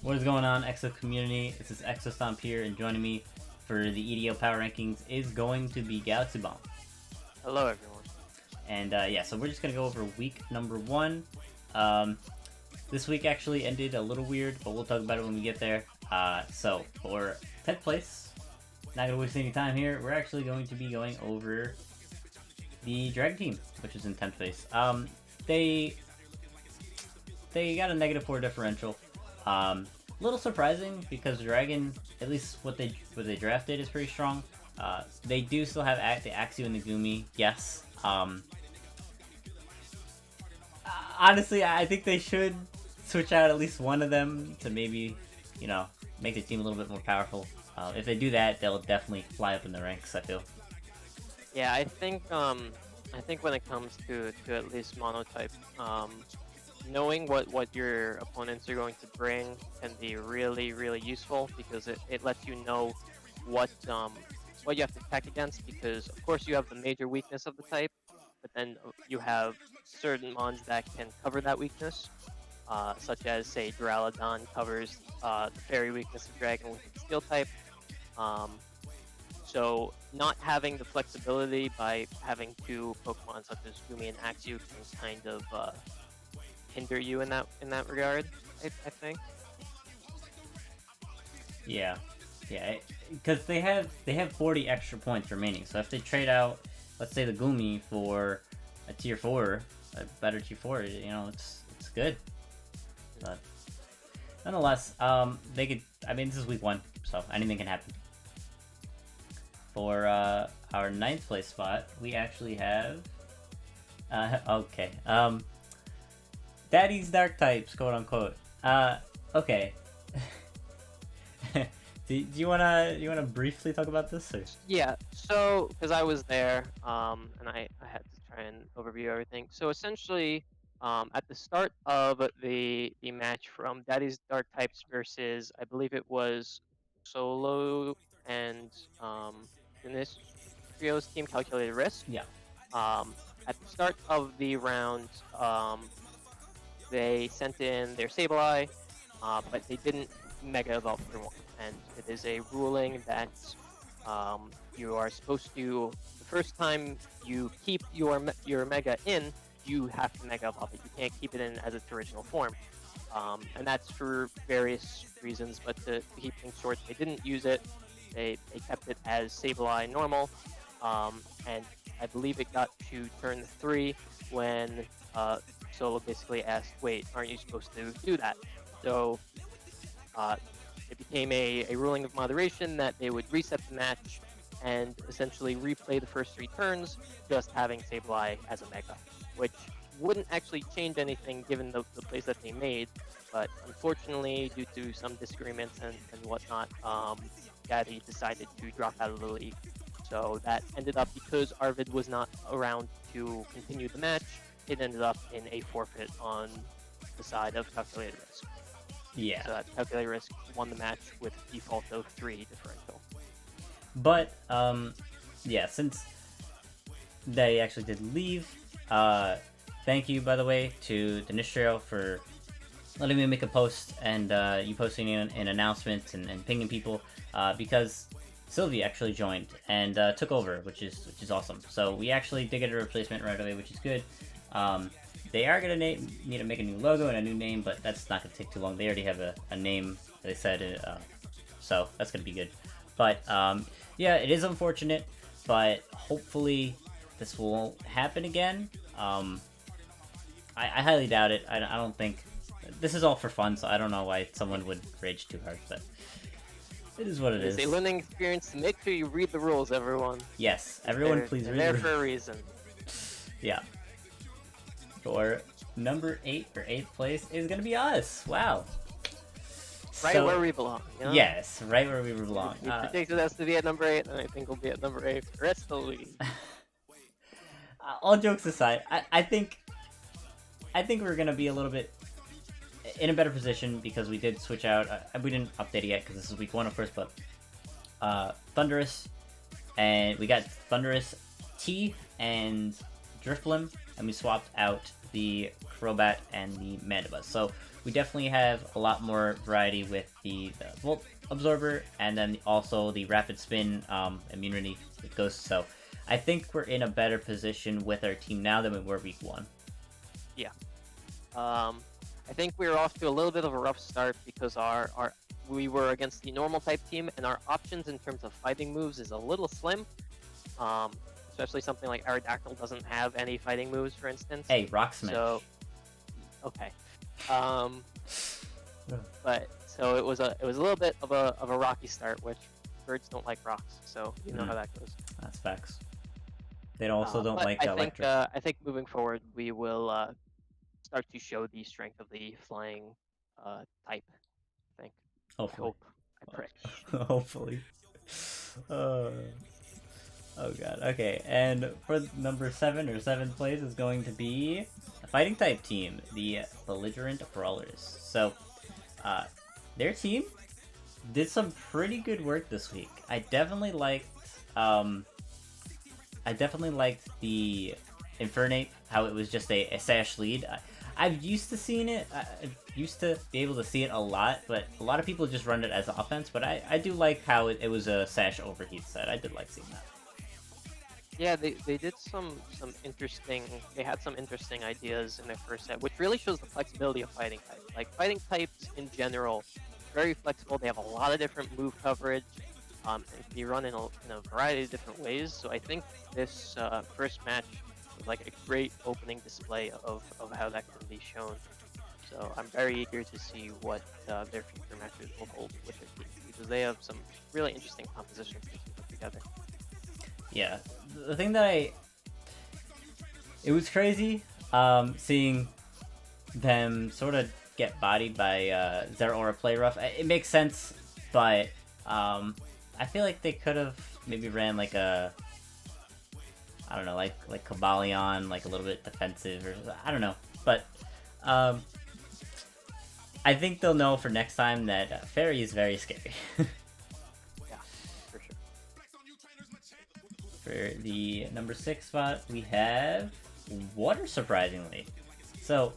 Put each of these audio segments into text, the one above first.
What is going on, Exo community? This is Exostomp here, and joining me for the EDL Power Rankings is going to be Galaxy Bomb. Hello, everyone. And yeah, so we're just going to go over week number 1. This week actually ended a little weird, but we'll talk about it when we get there. So, for 10th place, not going to waste any time here, we're actually going to be going over the Dragon Team, which is in 10th place. They got a -4 differential. A little surprising because Dragon, at least what they drafted, is pretty strong. They do still have the Axio and the Gumi, yes. Honestly, I think they should switch out at least one of them to maybe, make the team a little bit more powerful. If they do that, they'll definitely fly up in the ranks, I feel. Yeah, I think when it comes to at least Monotype, knowing what your opponents are going to bring can be really useful because it lets you know what you have to attack against, because of course you have the major weakness of the type, but then you have certain mons that can cover that weakness, such as, say, Duraludon covers the fairy weakness of Dragon with its Steel type. So not having the flexibility by having two Pokemon such as Gumi and Axew can kind of hinder you in that regard, I think. Yeah, because they have 40 extra points remaining. So if they trade out, let's say, the Gumi for a tier 4, a better tier 4, it's good. But nonetheless, they could. I mean, this is week 1, so anything can happen. For our 9th place spot, we actually have okay, Daddy's Dark types, quote unquote. Okay. do you wanna briefly talk about this? Or? Yeah, so because I was there, and I had to try and overview everything. So essentially, at the start of the match from Daddy's Dark types versus, I believe it was Solo and Dennis Trio's team, Calculated Risk. Yeah. At the start of the round, they sent in their Sableye, but they didn't Mega Evolve for one. And it is a ruling that you are supposed to, the first time you keep your Mega in, you have to Mega Evolve it. You can't keep it in as its original form. And that's for various reasons, but to keep things short, they didn't use it. They kept it as Sableye normal, and I believe it got to turn 3 when Solo basically asked, wait, aren't you supposed to do that? So it became a ruling of moderation that they would reset the match and essentially replay the first 3 turns, just having Sableye as a Mega, which wouldn't actually change anything given the plays that they made, but unfortunately, due to some disagreements and whatnot, Gaddy decided to drop out of the league. So that ended up, because Arvid was not around to continue the match, it ended up in a forfeit on the side of Calculated Risk. Yeah. So that Calculated Risk won the match with default of 3 differential. But yeah, since they actually did leave, thank you, by the way, to Denistrio for letting me make a post and you posting an announcement and pinging people, because Sylvie actually joined and took over, which is awesome. So we actually did get a replacement right away, which is good. They are gonna need to make a new logo and a new name, but that's not gonna take too long. They already have a name, they said, so that's gonna be good. But yeah, it is unfortunate, but hopefully this won't happen again. I highly doubt it. I don't think this is all for fun, so I don't know why someone would rage too hard, but it is what it is. It's a learning experience. Make sure you read the rules, everyone. Yes, everyone, please read the rules. They're the there for a reason. Yeah. For number 8 or 8th place is gonna be us. Wow. Right where we belong. You know? Yes, right where we belong. We predicted us to be at number 8, and I think we'll be at number 8 for the rest of the league. All jokes aside, I think we're gonna be a little bit in a better position because we did switch out. We didn't update it yet because this is week 1, of course, but Thundurus, and we got Thundurus T and Drifblim, and we swapped out the Crobat and the Mandibuzz. So we definitely have a lot more variety with the Volt Absorber, and then also the Rapid Spin immunity with Ghost. So I think we're in a better position with our team now than we were week 1. Yeah. I think we were off to a little bit of a rough start because we were against the normal type team, and our options in terms of fighting moves is a little slim. Especially something like Aerodactyl doesn't have any fighting moves, for instance. Hey, Rock Smash. So, okay. But so it was a little bit of a rocky start, which birds don't like rocks, so you know how that goes. That's facts. They also don't like electric. I think moving forward we will start to show the strength of the flying type. I think. Hopefully. I pray. Hopefully. Oh god. Okay, and for number 7 or 7th place is going to be a fighting type team, the Belligerent Brawlers. So, their team did some pretty good work this week. I definitely liked the Infernape, how it was just a sash lead. I've used to seeing it. I used to be able to see it a lot, but a lot of people just run it as offense. But I do like how it was a sash overheat set. I did like seeing that. Yeah, they did some interesting. They had some interesting ideas in their first set, which really shows the flexibility of fighting types. Like fighting types in general, very flexible. They have a lot of different move coverage, and can be run in a variety of different ways. So I think this first match was like a great opening display of how that can be shown. So I'm very eager to see what their future matches will hold with their team, because they have some really interesting compositions to put together. Yeah, the thing that it was crazy seeing them sort of get bodied by Zeraora Play Rough. It makes sense, but I feel like they could have maybe ran like a, I don't know, like Cobalion, like a little bit defensive, or I don't know, but I think they'll know for next time that Fairy is very scary. For the number 6 spot, we have Water, surprisingly. So,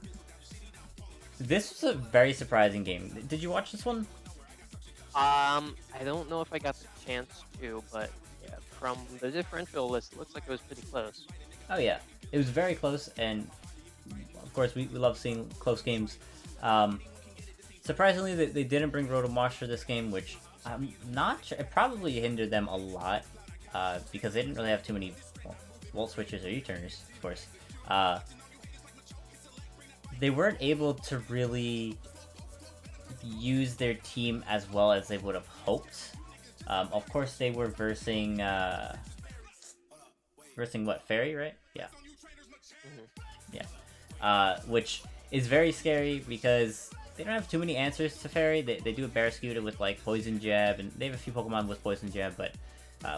this was a very surprising game. Did you watch this one? I don't know if I got the chance to, but yeah, from the differential list, it looks like it was pretty close. Oh yeah, it was very close, and of course we love seeing close games. Surprisingly, they didn't bring Rotomosh for this game, which I'm not sure. It probably hindered them a lot. Because they didn't really have too many Volt Switchers or U-Turners, of course. They weren't able to really use their team as well as they would have hoped. Of course, they were versing what? Fairy, right? Yeah. Yeah. Which is very scary because they don't have too many answers to Fairy. They do a Barraskewda with like Poison Jab, and they have a few Pokemon with Poison Jab, but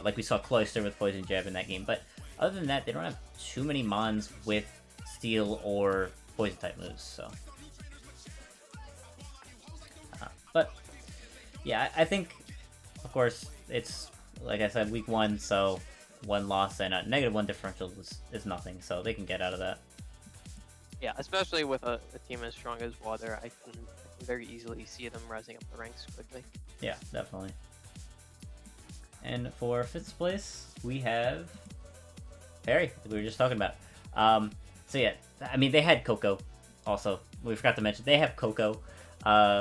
like we saw Cloyster with Poison Jab in that game. But other than that, they don't have too many Mons with Steel or Poison type moves. So, but yeah, I think, of course, it's like I said, week 1, so 1 loss and a -1 differential is nothing, so they can get out of that. Yeah, especially with a team as strong as Water, I can very easily see them rising up the ranks quickly. Yeah, definitely. And for 5th place, we have Fairy, we were just talking about. So yeah, I mean, they had Coco also. We forgot to mention, they have Coco,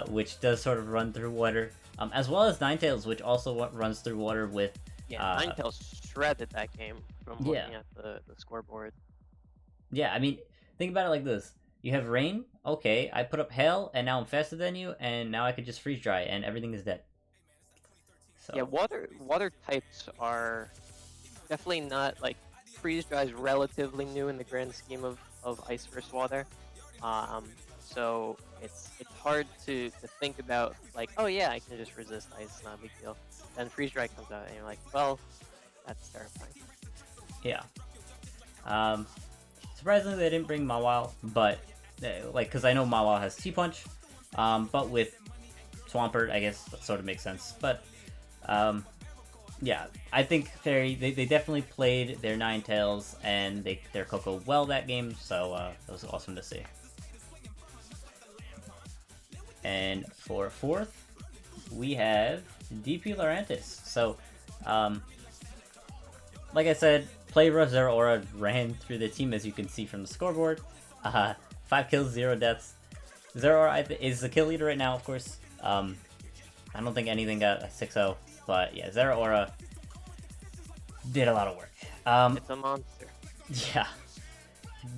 which does sort of run through water, as well as Ninetales, which also runs through water with... Yeah, Ninetales shredded that game from looking at the scoreboard. Yeah, I mean, think about it like this. You have Rain, okay, I put up Hail, and now I'm faster than you, and now I could just freeze dry, and everything is dead. So. Yeah, water types are definitely not, like, freeze dry is relatively new in the grand scheme of ice versus water. So it's hard to think about, like, oh yeah, I can just resist ice, it's not a big deal. Then freeze dry comes out and you're like, well, that's terrifying. Yeah. Surprisingly they didn't bring Mawile, but like, because I know Mawile has T-Punch, but with Swampert, I guess that sort of makes sense. But yeah, I think Fairy, they definitely played their Ninetales and their Coco well that game, so it was awesome to see. And for fourth, we have DP Laurantis. So, like I said, Player of Zero Aura ran through the team, as you can see from the scoreboard. 5 kills, 0 deaths. Zero Aura is the kill leader right now, of course. I don't think anything got a 6-0, but yeah, Zero Aura did a lot of work. It's a monster. Yeah.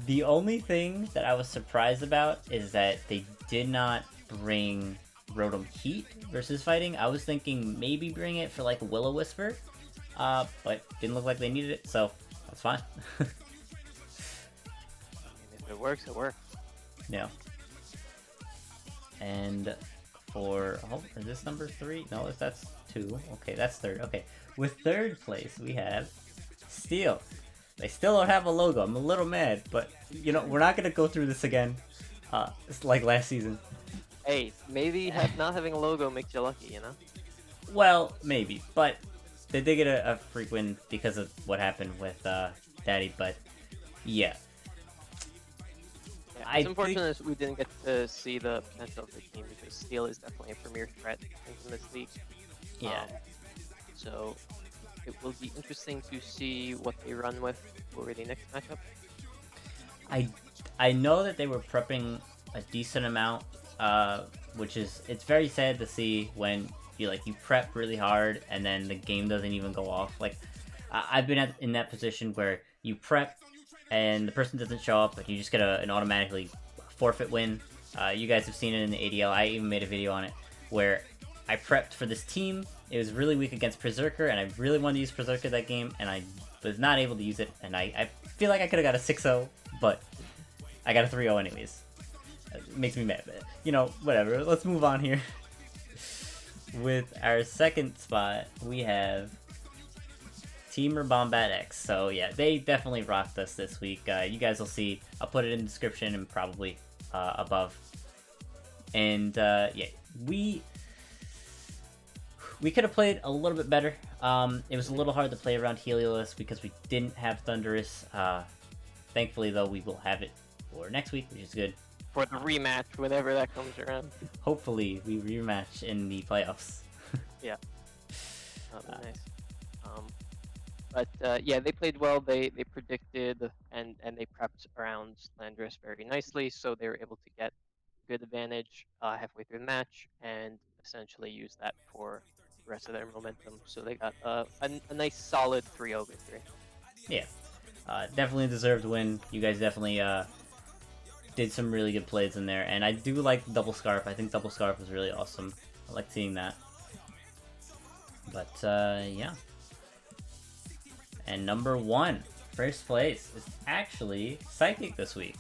The only thing that I was surprised about is that they did not bring Rotom Heat versus fighting. I was thinking maybe bring it for like a Will-O-Wisper, but didn't look like they needed it, so that's fine. I mean, if it works, it works. Yeah. And for, is this number 3? No, that's 2. Okay, that's third. Okay, with third place we have Steel. They still don't have a logo. I'm a little mad, but you know, we're not gonna go through this again. It's like last season. Hey, maybe not having a logo makes you lucky, you know? Well, maybe, but they did get a freak win because of what happened with Daddy. But yeah, Yeah, it's unfortunate we didn't get to see the potential of the team because Steel is definitely a premier threat in this league. Yeah. So it will be interesting to see what they run with for the next matchup. I know that they were prepping a decent amount, which is, it's very sad to see when you prep really hard and then the game doesn't even go off. Like I've been in that position where you prep and the person doesn't show up, but you just get an automatically forfeit win. You guys have seen it in the EDL. I even made a video on it where I prepped for this team. It was really weak against Berserker, and I really wanted to use Berserker that game, and I was not able to use it, and I feel like I could have got a 6-0, but I got a 3-0 anyways. It makes me mad, but, you know, whatever. Let's move on here. With our second spot, we have Team Bombat X. So yeah, they definitely rocked us this week. You guys will see. I'll put it in the description and probably above. And yeah, we could have played a little bit better. It was a little hard to play around Helios because we didn't have Thunderous. Thankfully, though, we will have it for next week, which is good. For the rematch, whenever that comes around. Hopefully, we rematch in the playoffs. Yeah. That'd be nice. But yeah, they played well. They predicted and they prepped around Landorus very nicely, so they were able to get good advantage halfway through the match and essentially use that for the rest of their momentum. So they got a nice solid 3-0 victory. Yeah, definitely a deserved win. You guys definitely did some really good plays in there, and I do like Double Scarf. I think Double Scarf was really awesome. I like seeing that. But yeah. And number 1, first place, is actually Psychic this week.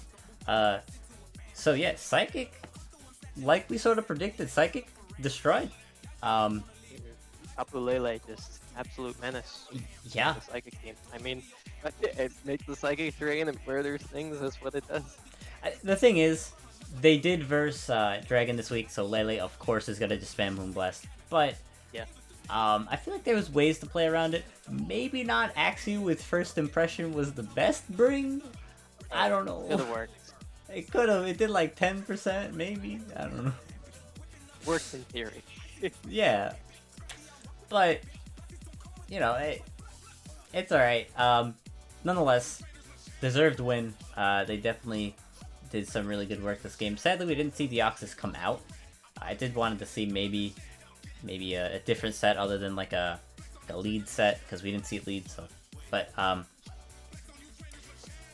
So yeah, Psychic, like we sort of predicted, Psychic destroyed. Apulele, just absolute menace. Yeah. The Psychic team. I mean, it makes the Psychic terrain and murders things. That's what it does. The thing is, they did verse Dragon this week, so Lele, of course, is gonna just spam Moonblast. But yeah, I feel like there was ways to play around it. Maybe not Axie with First Impression was the best bring. I don't know. Could have worked. It could have. It did like 10%, maybe. I don't know. Works in theory. Yeah, but you know, it's all right. Nonetheless, deserved win. They definitely did some really good work this game. Sadly, we didn't see Deoxys come out. I did wanted to see maybe a different set other than like a lead set, because we didn't see it lead. So, but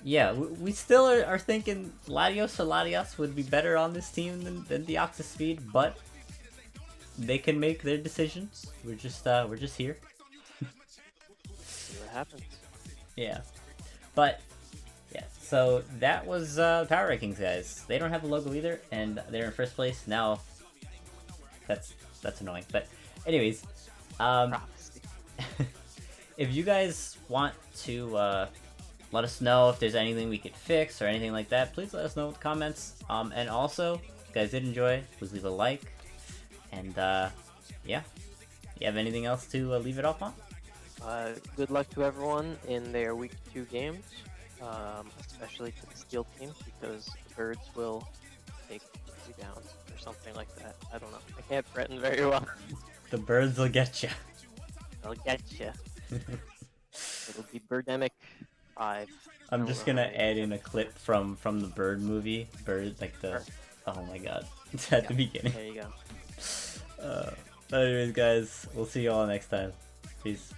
yeah, we still are thinking Latios or Latias would be better on this team than Deoxys Speed, but they can make their decisions. We're just here. See what happens. Yeah, but yeah. So that was Power Rankings, guys. They don't have a logo either, and they're in first place now. That's annoying. But anyways, if you guys want to let us know if there's anything we could fix or anything like that, please let us know in the comments. And also, if you guys did enjoy, please leave a like. And yeah, you have anything else to leave it off on? Good luck to everyone in their week 2 games, especially to the Steel team, because the Birds will take you down for something like that. I don't know. I can't threaten very well. The birds will get you. I'll get you. It'll be Birdemic 5. I'm just gonna add in a clip from the Bird movie. Bird, like the. Sure. Oh my god. It's at the beginning. There you go. But anyways, guys, we'll see you all next time. Peace.